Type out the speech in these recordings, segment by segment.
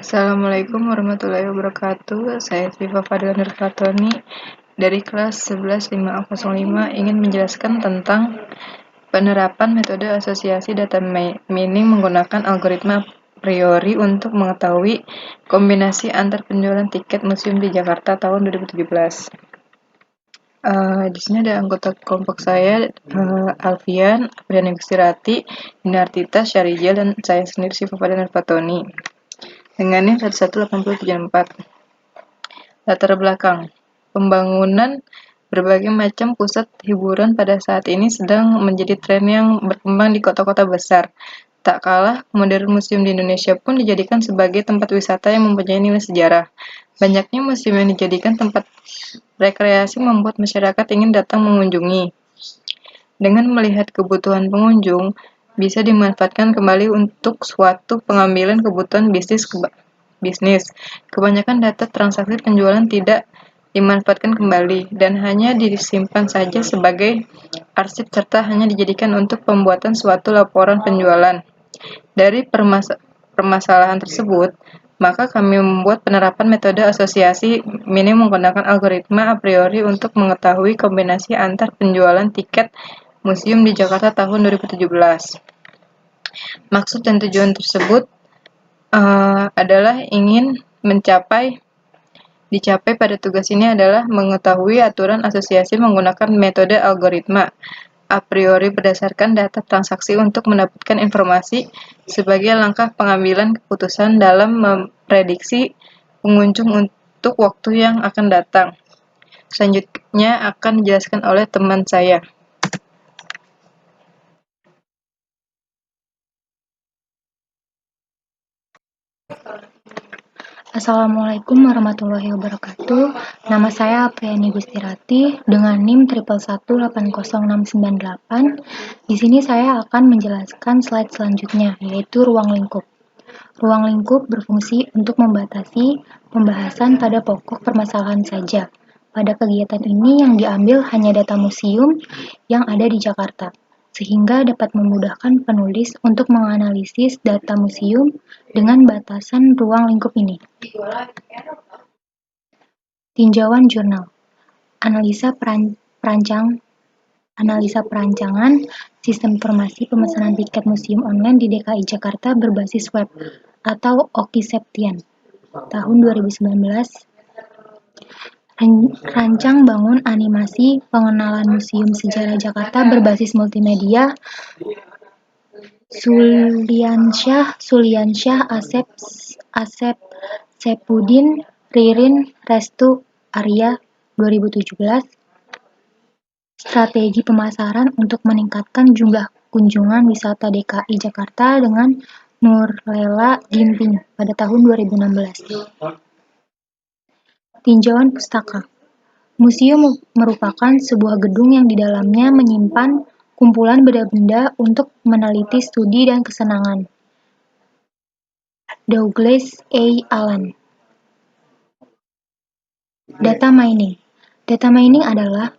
Assalamualaikum warahmatullahi wabarakatuh. Saya Siva Fadila Nurfatoni dari kelas 11 505 ingin menjelaskan tentang penerapan metode asosiasi data mining menggunakan algoritma a priori untuk mengetahui kombinasi antar penjualan tiket museum di Jakarta tahun 2017. Di sini ada anggota kelompok saya, Alfian, Apriani Gustirati, Dinartita, Syarijal, dan saya sendiri Siva Fadila Nurfatoni. Dengan NIM 118074. Latar belakang. Pembangunan berbagai macam pusat hiburan pada saat ini sedang menjadi tren yang berkembang di kota-kota besar. Tak kalah, modern museum di Indonesia pun dijadikan sebagai tempat wisata yang mempunyai nilai sejarah. Banyaknya museum yang dijadikan tempat rekreasi membuat masyarakat ingin datang mengunjungi. Dengan melihat kebutuhan pengunjung, bisa dimanfaatkan kembali untuk suatu pengambilan kebutuhan bisnis. Kebanyakan data transaksi penjualan tidak dimanfaatkan kembali dan hanya disimpan saja sebagai arsip serta hanya dijadikan untuk pembuatan suatu laporan penjualan. Dari permasalahan tersebut, maka kami membuat penerapan metode asosiasi minim menggunakan algoritma a priori untuk mengetahui kombinasi antar penjualan tiket museum di Jakarta tahun 2017. Maksud dan tujuan tersebut adalah ingin dicapai pada tugas ini adalah mengetahui aturan asosiasi menggunakan metode algoritma a priori berdasarkan data transaksi untuk mendapatkan informasi sebagai langkah pengambilan keputusan dalam memprediksi pengunjung untuk waktu yang akan datang. Selanjutnya akan dijelaskan oleh teman saya. Assalamualaikum warahmatullahi wabarakatuh. Nama saya Apriani Gustirati dengan NIM 1118068. Di sini saya akan menjelaskan slide selanjutnya, yaitu ruang lingkup. Ruang lingkup berfungsi untuk membatasi pembahasan pada pokok permasalahan saja. Pada kegiatan ini yang diambil hanya data museum yang ada di Jakarta, sehingga dapat memudahkan penulis untuk menganalisis data museum dengan batasan ruang lingkup ini. Tinjauan jurnal, analisa perancangan sistem informasi pemesanan tiket museum online di DKI Jakarta berbasis web atau Okiseptian tahun 2019. Rancang bangun animasi pengenalan Museum Sejarah Jakarta berbasis multimedia Suliansyah Asep Sepudin Ririn Restu Arya 2017. Strategi pemasaran untuk meningkatkan jumlah kunjungan wisata DKI Jakarta dengan Nurlela Ginting pada tahun 2016. Tinjauan pustaka. Museum merupakan sebuah gedung yang di dalamnya menyimpan kumpulan benda-benda untuk meneliti studi dan kesenangan. Douglas A. Allen. Data mining. Data mining adalah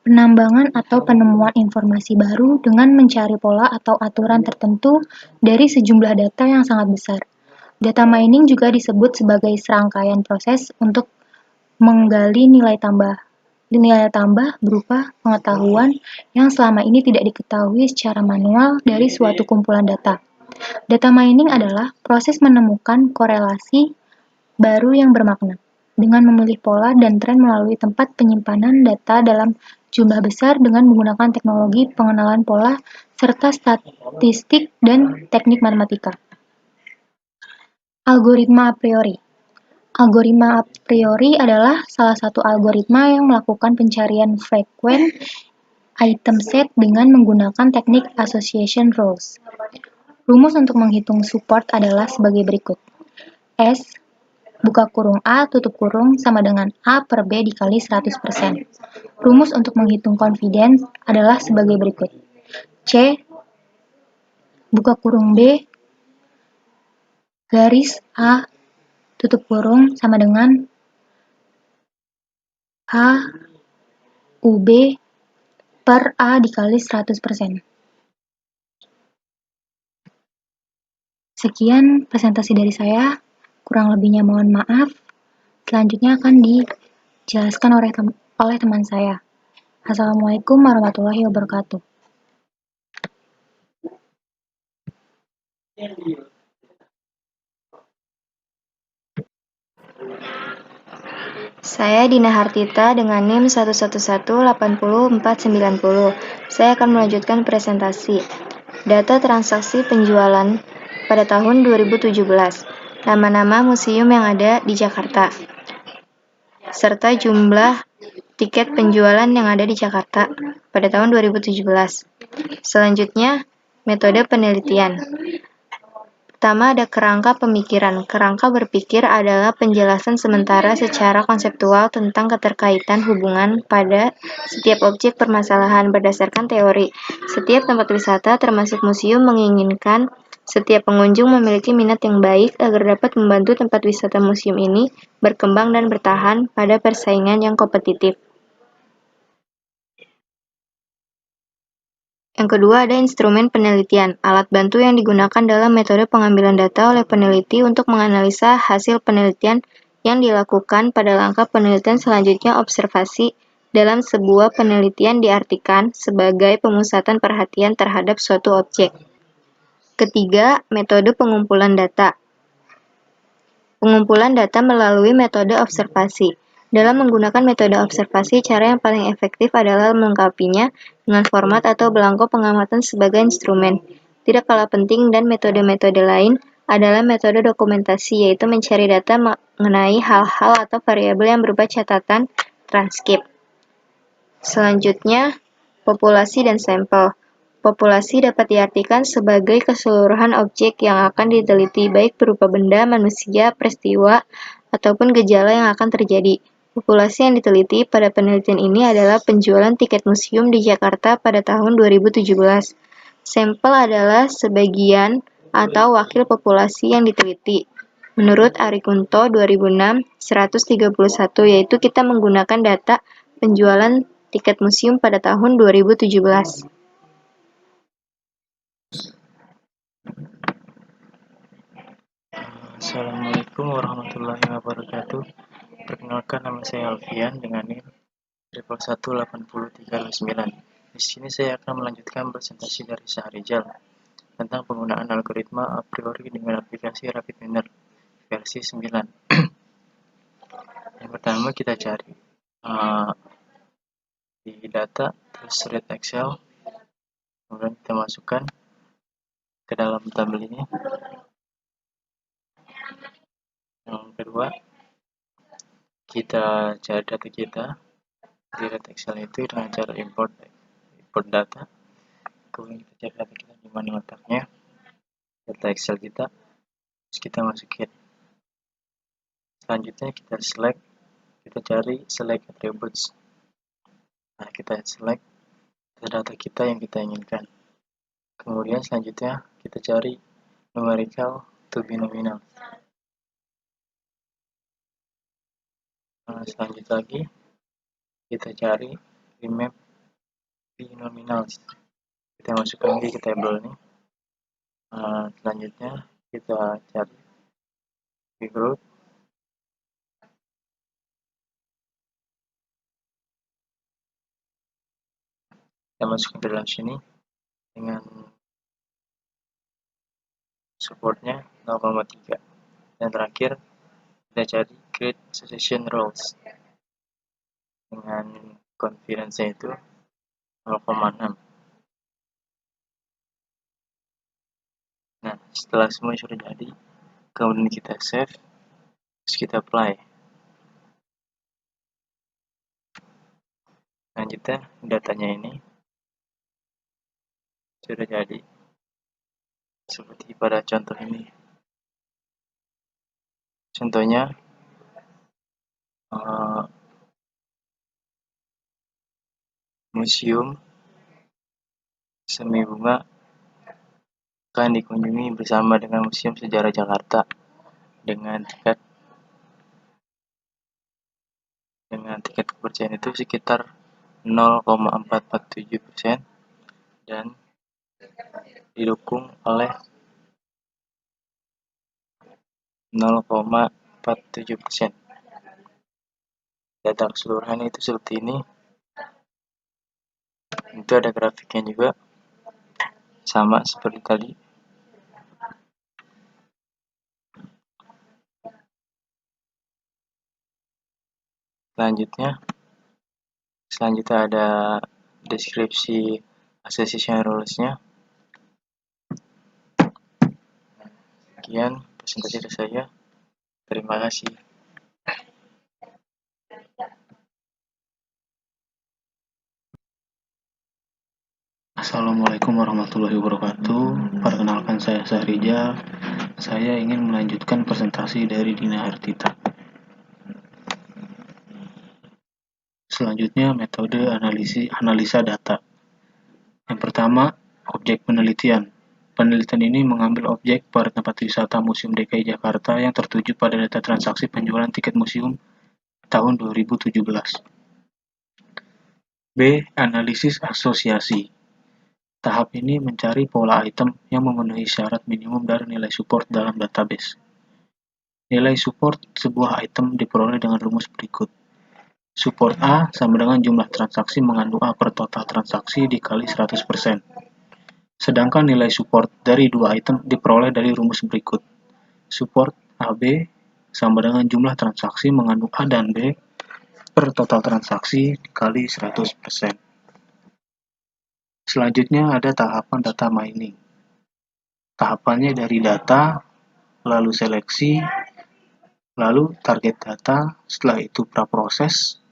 penambangan atau penemuan informasi baru dengan mencari pola atau aturan tertentu dari sejumlah data yang sangat besar. Data mining juga disebut sebagai serangkaian proses untuk menggali nilai tambah berupa pengetahuan yang selama ini tidak diketahui secara manual dari suatu kumpulan data. Data mining adalah proses menemukan korelasi baru yang bermakna dengan memilih pola dan tren melalui tempat penyimpanan data dalam jumlah besar dengan menggunakan teknologi pengenalan pola serta statistik dan teknik matematika. Algoritma a priori. Algoritma a priori adalah salah satu algoritma yang melakukan pencarian frekuen item set dengan menggunakan teknik association rules. Rumus untuk menghitung support adalah sebagai berikut. S buka kurung A tutup kurung sama dengan A per B dikali 100%. Rumus untuk menghitung confidence adalah sebagai berikut. C buka kurung B garis A tutup kurung sama dengan A UB per A dikali 100%. Sekian presentasi dari saya. Kurang lebihnya mohon maaf. Selanjutnya akan dijelaskan oleh teman saya. Assalamualaikum warahmatullahi wabarakatuh. Saya Dina Hartita dengan NIM 111800490. Saya akan melanjutkan presentasi. Data transaksi penjualan pada tahun 2017. Nama-nama museum yang ada di Jakarta. Serta jumlah tiket penjualan yang ada di Jakarta pada tahun 2017. Selanjutnya, metode penelitian. Pertama ada kerangka pemikiran. Kerangka berpikir adalah penjelasan sementara secara konseptual tentang keterkaitan hubungan pada setiap objek permasalahan berdasarkan teori. Setiap tempat wisata termasuk museum menginginkan setiap pengunjung memiliki minat yang baik agar dapat membantu tempat wisata museum ini berkembang dan bertahan pada persaingan yang kompetitif. Yang kedua ada instrumen penelitian, alat bantu yang digunakan dalam metode pengambilan data oleh peneliti untuk menganalisa hasil penelitian yang dilakukan pada langkah penelitian selanjutnya. Observasi dalam sebuah penelitian diartikan sebagai pemusatan perhatian terhadap suatu objek. Ketiga, metode pengumpulan data. Pengumpulan data melalui metode observasi. Dalam menggunakan metode observasi, cara yang paling efektif adalah melengkapinya dengan format atau belangko pengamatan sebagai instrumen. Tidak kalah penting dan metode-metode lain adalah metode dokumentasi, yaitu mencari data mengenai hal-hal atau variabel yang berupa catatan, transkrip. Selanjutnya, populasi dan sampel. Populasi dapat diartikan sebagai keseluruhan objek yang akan diteliti, baik berupa benda, manusia, peristiwa, ataupun gejala yang akan terjadi. Populasi yang diteliti pada penelitian ini adalah penjualan tiket museum di Jakarta pada tahun 2017. Sampel adalah sebagian atau wakil populasi yang diteliti. Menurut Ari Kunto 2006, 131, yaitu kita menggunakan data penjualan tiket museum pada tahun 2017. Assalamualaikum warahmatullahi wabarakatuh. Perkenalkan, nama saya Alfian dengan NIM 1808309. Di sini saya akan melanjutkan presentasi dari Syahrizal tentang penggunaan algoritma a priori dengan aplikasi Rapid Miner versi 9. Yang pertama kita cari di data, terus read Excel, kemudian kita masukkan ke dalam tabel ini. Yang kedua, kita cari data kita di read Excel itu dengan cara import data. Kemudian kita cari data kita di mana letaknya, data Excel kita, terus kita masukin. Selanjutnya kita cari select attributes. Nah, kita select data kita yang kita inginkan. Kemudian selanjutnya kita cari numerical to binominal. Selanjutnya lagi kita cari remap binominals. Kita masukkan lagi ke tabel ini. Selanjutnya kita cari group. Kita masukkan ke dalam sini dengan supportnya 0,3. Dan terakhir kita cari create succession roles dengan confidence-nya itu 0,6. Nah, setelah semua sudah jadi, kemudian kita save, terus kita apply. Selanjutnya datanya ini sudah jadi seperti pada contoh ini. Contohnya museum semi bunga akan dikunjungi bersama dengan Museum Sejarah Jakarta dengan tingkat kepercayaan itu sekitar 0,447% dan didukung oleh 0,47%. Data keseluruhan itu seperti ini. Itu ada grafiknya juga, sama seperti tadi. Selanjutnya ada deskripsi association rules-nya. Sekian presentasi dari saya. Terima kasih. Assalamualaikum warahmatullahi wabarakatuh. Perkenalkan, saya Sahrijal. Saya ingin melanjutkan presentasi dari Dina Hartita. Selanjutnya, metode analisa data. Yang pertama, objek penelitian. Penelitian ini mengambil objek pada tempat wisata Museum DKI Jakarta yang tertuju pada data transaksi penjualan tiket museum tahun 2017. B. Analisis asosiasi. Tahap ini mencari pola item yang memenuhi syarat minimum dari nilai support dalam database. Nilai support sebuah item diperoleh dengan rumus berikut. Support A sama dengan jumlah transaksi mengandung A per total transaksi dikali 100%. Sedangkan nilai support dari dua item diperoleh dari rumus berikut. Support AB sama dengan jumlah transaksi mengandung A dan B per total transaksi dikali 100%. Selanjutnya ada tahapan data mining. Tahapannya dari data, lalu seleksi, lalu target data, setelah itu praproses,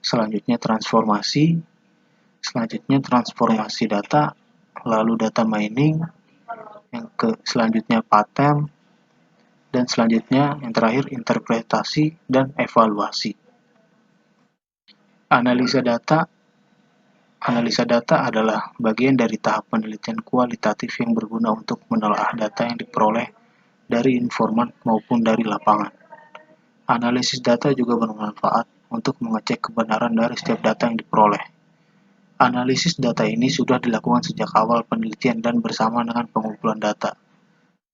selanjutnya transformasi data, lalu data mining, selanjutnya pattern, dan selanjutnya yang terakhir interpretasi dan evaluasi. Analisa data adalah bagian dari tahap penelitian kualitatif yang berguna untuk menelaah data yang diperoleh dari informan maupun dari lapangan. Analisis data juga bermanfaat untuk mengecek kebenaran dari setiap data yang diperoleh. Analisis data ini sudah dilakukan sejak awal penelitian dan bersama dengan pengumpulan data.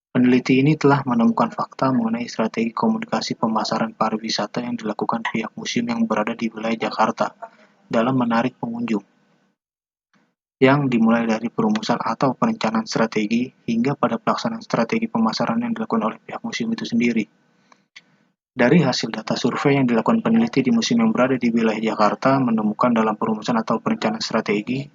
Peneliti ini telah menemukan fakta mengenai strategi komunikasi pemasaran pariwisata yang dilakukan pihak museum yang berada di wilayah Jakarta dalam menarik pengunjung, yang dimulai dari perumusan atau perencanaan strategi hingga pada pelaksanaan strategi pemasaran yang dilakukan oleh pihak museum itu sendiri. Dari hasil data survei yang dilakukan peneliti di museum yang berada di wilayah Jakarta menemukan dalam perumusan atau perencanaan strategi,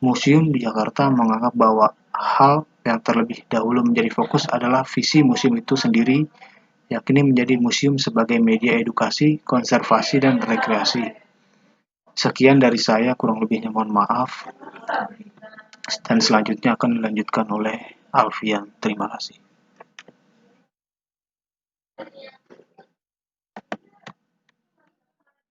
museum di Jakarta menganggap bahwa hal yang terlebih dahulu menjadi fokus adalah visi museum itu sendiri, yakni menjadi museum sebagai media edukasi, konservasi, dan rekreasi. Sekian dari saya, kurang lebihnya mohon maaf. Dan selanjutnya akan dilanjutkan oleh Alfian. Terima kasih.